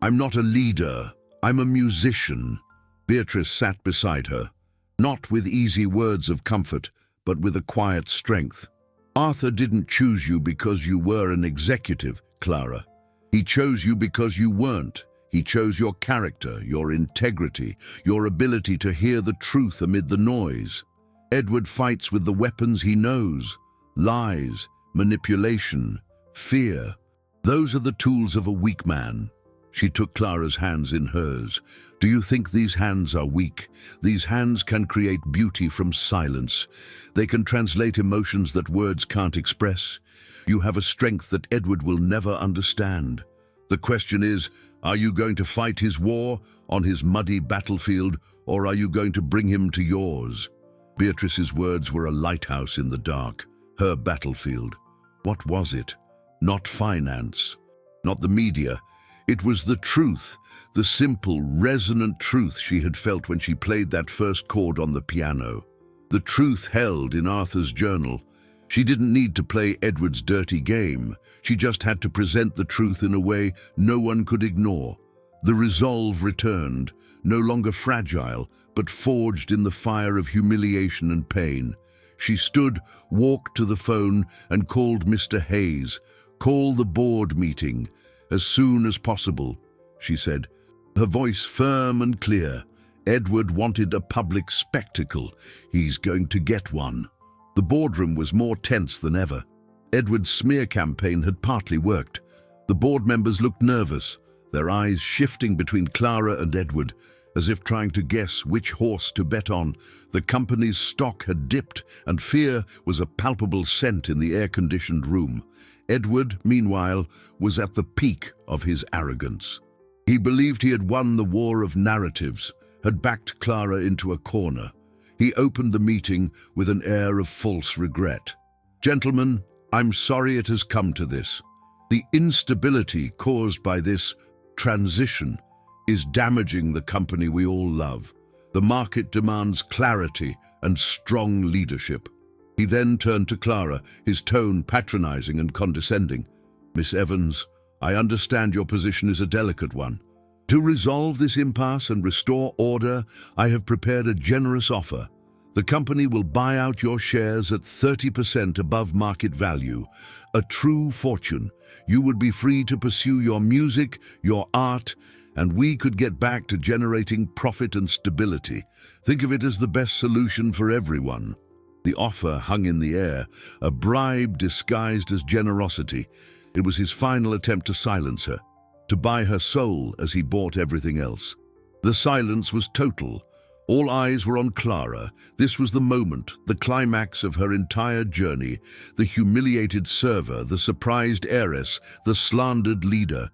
I'm not a leader. I'm a musician." Beatrice sat beside her, not with easy words of comfort, but with a quiet strength. "Arthur didn't choose you because you were an executive, Clara. He chose you because you weren't. He chose your character, your integrity, your ability to hear the truth amid the noise. Edward fights with the weapons he knows: lies, manipulation, fear. Those are the tools of a weak man." She took Clara's hands in hers. "Do you think these hands are weak? These hands can create beauty from silence. They can translate emotions that words can't express. You have a strength that Edward will never understand. The question is, are you going to fight his war on his muddy battlefield, or are you going to bring him to yours?" Beatrice's words were a lighthouse in the dark, her battlefield. What was it? Not finance, not the media. It was the truth, the simple, resonant truth she had felt when she played that first chord on the piano. The truth held in Arthur's journal. She didn't need to play Edward's dirty game. She just had to present the truth in a way no one could ignore. The resolve returned, no longer fragile, but forged in the fire of humiliation and pain. She stood, walked to the phone, and called Mr. Hayes. "Call the board meeting. As soon as possible," she said, her voice firm and clear. Edward wanted a public spectacle. He's going to get one. The boardroom was more tense than ever. Edward's smear campaign had partly worked. The board members looked nervous, their eyes shifting between Clara and Edward, as if trying to guess which horse to bet on. The company's stock had dipped, and fear was a palpable scent in the air-conditioned room. Edward, meanwhile, was at the peak of his arrogance. He believed he had won the war of narratives, had backed Clara into a corner. He opened the meeting with an air of false regret. "Gentlemen, I'm sorry it has come to this. The instability caused by this transition is damaging the company we all love. The market demands clarity and strong leadership." He then turned to Clara, his tone patronizing and condescending. "Miss Evans, I understand your position is a delicate one. To resolve this impasse and restore order, I have prepared a generous offer. The company will buy out your shares at 30% above market value. A true fortune. You would be free to pursue your music, your art, and we could get back to generating profit and stability. Think of it as the best solution for everyone." The offer hung in the air, a bribe disguised as generosity. It was his final attempt to silence her, to buy her soul as he bought everything else. The silence was total. All eyes were on Clara. This was the moment, the climax of her entire journey. The humiliated server, the surprised heiress, the slandered leader.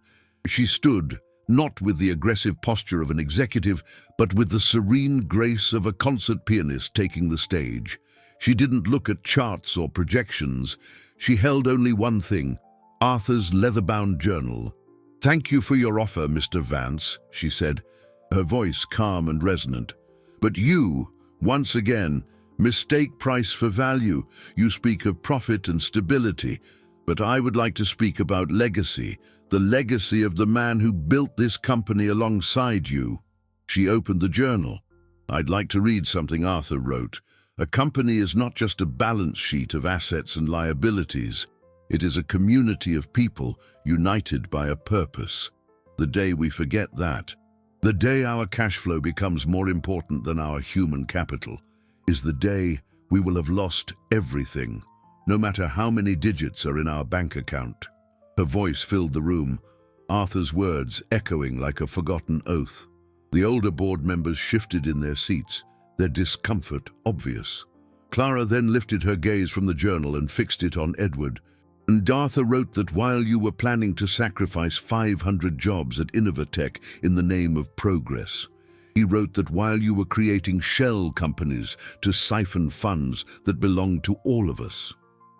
She stood, not with the aggressive posture of an executive, but with the serene grace of a concert pianist taking the stage. She didn't look at charts or projections. She held only one thing: Arthur's leather-bound journal. "Thank you for your offer, Mr. Vance," she said, her voice calm and resonant. "But you, once again, mistake price for value. You speak of profit and stability, but I would like to speak about legacy, the legacy of the man who built this company alongside you." She opened the journal. "I'd like to read something Arthur wrote. A company is not just a balance sheet of assets and liabilities. It is a community of people united by a purpose. The day we forget that, the day our cash flow becomes more important than our human capital, is the day we will have lost everything, no matter how many digits are in our bank account." Her voice filled the room, Arthur's words echoing like a forgotten oath. The older board members shifted in their seats, their discomfort obvious. Clara then lifted her gaze from the journal and fixed it on Edward. "And Arthur wrote that while you were planning to sacrifice 500 jobs at Innovatech in the name of progress, he wrote that while you were creating shell companies to siphon funds that belonged to all of us."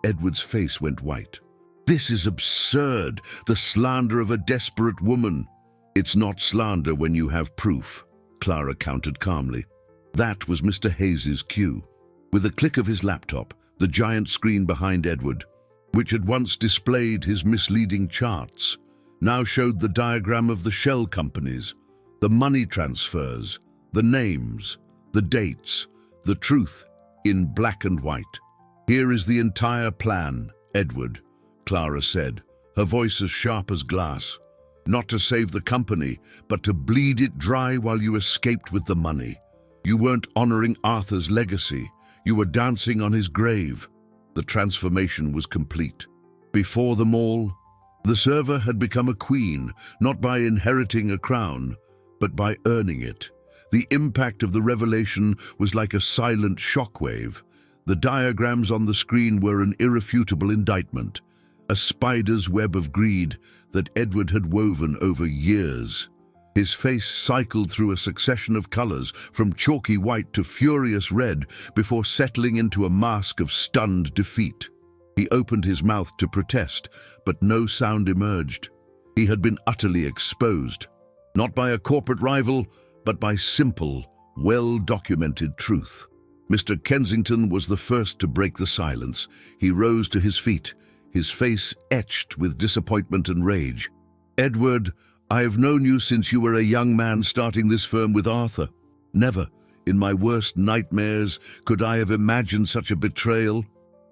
Edward's face went white. "This is absurd, the slander of a desperate woman." "It's not slander when you have proof," Clara countered calmly. That was Mr. Hayes's cue. With a click of his laptop, the giant screen behind Edward, which had once displayed his misleading charts, now showed the diagram of the shell companies, the money transfers, the names, the dates, the truth in black and white. "Here is the entire plan, Edward," Clara said, her voice as sharp as glass. "Not to save the company, but to bleed it dry while you escaped with the money. You weren't honoring Arthur's legacy. You were dancing on his grave." The transformation was complete. Before them all, the server had become a queen, not by inheriting a crown, but by earning it. The impact of the revelation was like a silent shockwave. The diagrams on the screen were an irrefutable indictment, a spider's web of greed that Edward had woven over years. His face cycled through a succession of colors, from chalky white to furious red, before settling into a mask of stunned defeat. He opened his mouth to protest, but no sound emerged. He had been utterly exposed, not by a corporate rival, but by simple, well-documented truth. Mr. Kensington was the first to break the silence. He rose to his feet, his face etched with disappointment and rage. "Edward, I have known you since you were a young man starting this firm with Arthur. Never, in my worst nightmares, could I have imagined such a betrayal."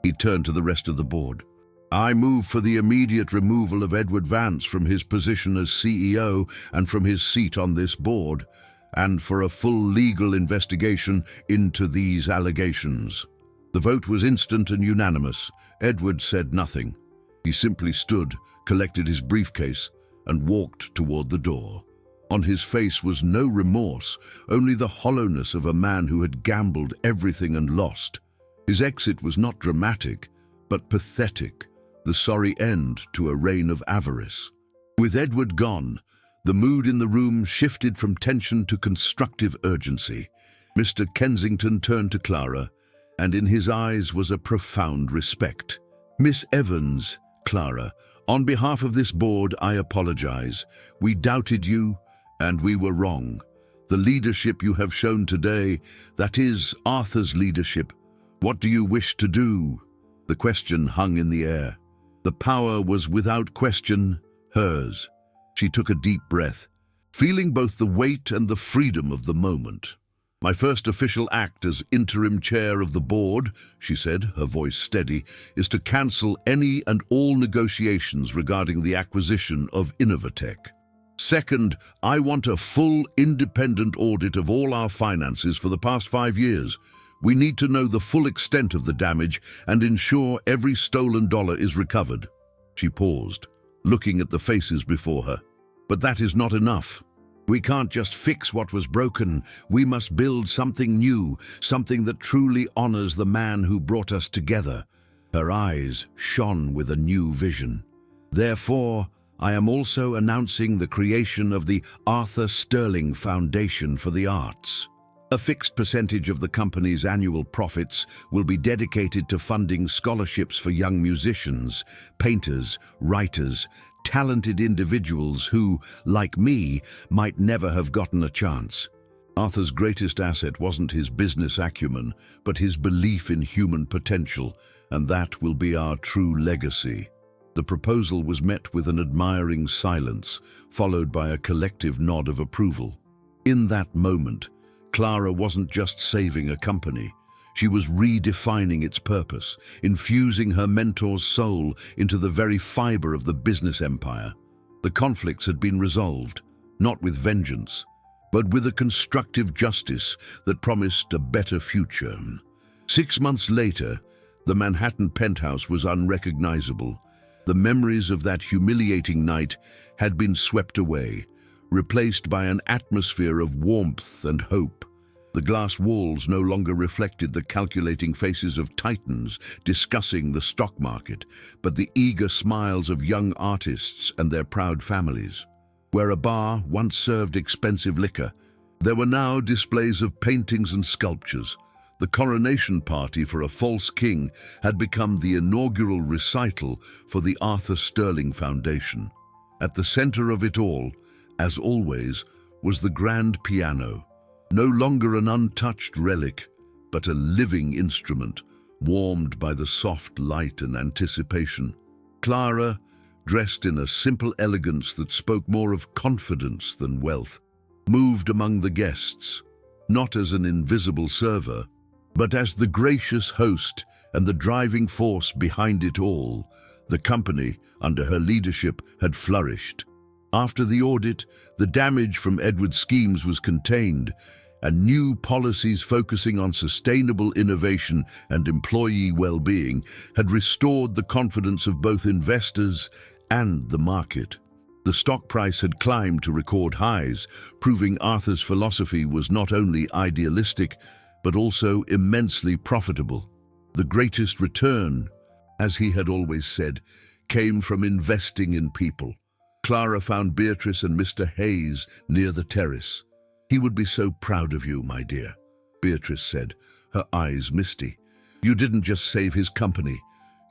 He turned to the rest of the board. "I move for the immediate removal of Edward Vance from his position as CEO and from his seat on this board, and for a full legal investigation into these allegations." The vote was instant and unanimous. Edward said nothing. He simply stood, collected his briefcase, and walked toward the door. On his face was no remorse, only the hollowness of a man who had gambled everything and lost. His exit was not dramatic, but pathetic, the sorry end to a reign of avarice. With Edward gone, the mood in the room shifted from tension to constructive urgency. Mr. Kensington turned to Clara, and in his eyes was a profound respect. "Miss Evans, Clara, on behalf of this board, I apologize. We doubted you, and we were wrong. The leadership you have shown today, that is, Arthur's leadership, what do you wish to do?" The question hung in the air. The power was without question hers. She took a deep breath, feeling both the weight and the freedom of the moment. "My first official act as interim chair of the board," she said, her voice steady, "is to cancel any and all negotiations regarding the acquisition of Innovatech. Second, I want a full independent audit of all our finances for the past 5 years. We need to know the full extent of the damage and ensure every stolen dollar is recovered." She paused, looking at the faces before her. "But that is not enough. We can't just fix what was broken. We must build something new, something that truly honors the man who brought us together." Her eyes shone with a new vision. "Therefore, I am also announcing the creation of the Arthur Sterling Foundation for the Arts. A fixed percentage of the company's annual profits will be dedicated to funding scholarships for young musicians, painters, writers, talented individuals who, like me, might never have gotten a chance. Arthur's greatest asset wasn't his business acumen, but his belief in human potential, and that will be our true legacy." The proposal was met with an admiring silence, followed by a collective nod of approval. In that moment, Clara wasn't just saving a company. She was redefining its purpose, infusing her mentor's soul into the very fiber of the business empire. The conflicts had been resolved, not with vengeance, but with a constructive justice that promised a better future. 6 months later, the Manhattan penthouse was unrecognizable. The memories of that humiliating night had been swept away, replaced by an atmosphere of warmth and hope. The glass walls no longer reflected the calculating faces of titans discussing the stock market, but the eager smiles of young artists and their proud families. Where a bar once served expensive liquor, there were now displays of paintings and sculptures. The coronation party for a false king had become the inaugural recital for the Arthur Sterling Foundation. At the center of it all, as always, was the grand piano, no longer an untouched relic, but a living instrument, warmed by the soft light and anticipation. Clara, dressed in a simple elegance that spoke more of confidence than wealth, moved among the guests, not as an invisible server, but as the gracious host and the driving force behind it all. The company, under her leadership, had flourished. After the audit, the damage from Edward's schemes was contained, and new policies focusing on sustainable innovation and employee well-being had restored the confidence of both investors and the market. The stock price had climbed to record highs, proving Arthur's philosophy was not only idealistic, but also immensely profitable. The greatest return, as he had always said, came from investing in people. Clara found Beatrice and Mr. Hayes near the terrace. "He would be so proud of you, my dear," Beatrice said, her eyes misty. "You didn't just save his company,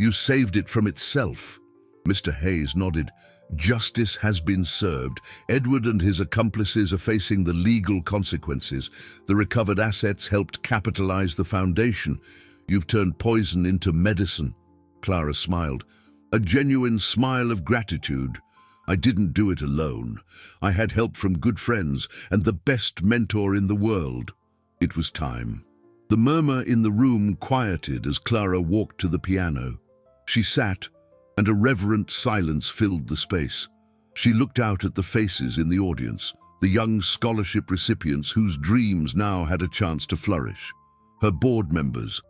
you saved it from itself." Mr. Hayes nodded. "Justice has been served. Edward and his accomplices are facing the legal consequences. The recovered assets helped capitalize the foundation. You've turned poison into medicine." Clara smiled, a genuine smile of gratitude. "I didn't do it alone. I had help from good friends and the best mentor in the world." It was time. The murmur in the room quieted as Clara walked to the piano. She sat, and a reverent silence filled the space. She looked out at the faces in the audience, the young scholarship recipients whose dreams now had a chance to flourish, her board members,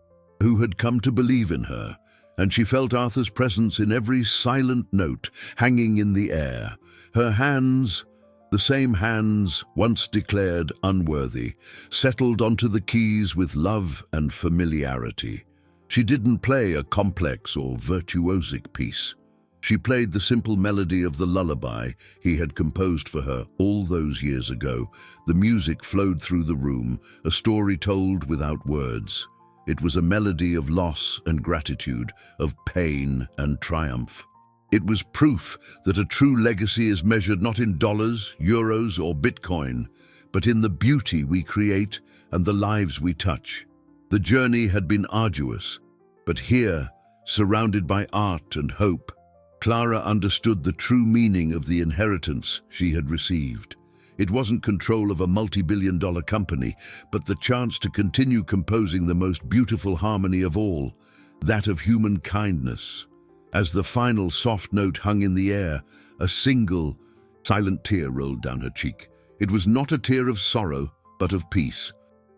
who had come to believe in her, and she felt Arthur's presence in every silent note hanging in the air. Her hands, the same hands once declared unworthy, settled onto the keys with love and familiarity. She didn't play a complex or virtuosic piece. She played the simple melody of the lullaby he had composed for her all those years ago. The music flowed through the room, a story told without words. It was a melody of loss and gratitude, of pain and triumph. It was proof that a true legacy is measured not in dollars, euros, or Bitcoin, but in the beauty we create and the lives we touch. The journey had been arduous, but here, surrounded by art and hope, Clara understood the true meaning of the inheritance she had received. It wasn't control of a multi-billion-dollar company, but the chance to continue composing the most beautiful harmony of all, that of human kindness. As the final soft note hung in the air, a single, silent tear rolled down her cheek. It was not a tear of sorrow, but of peace.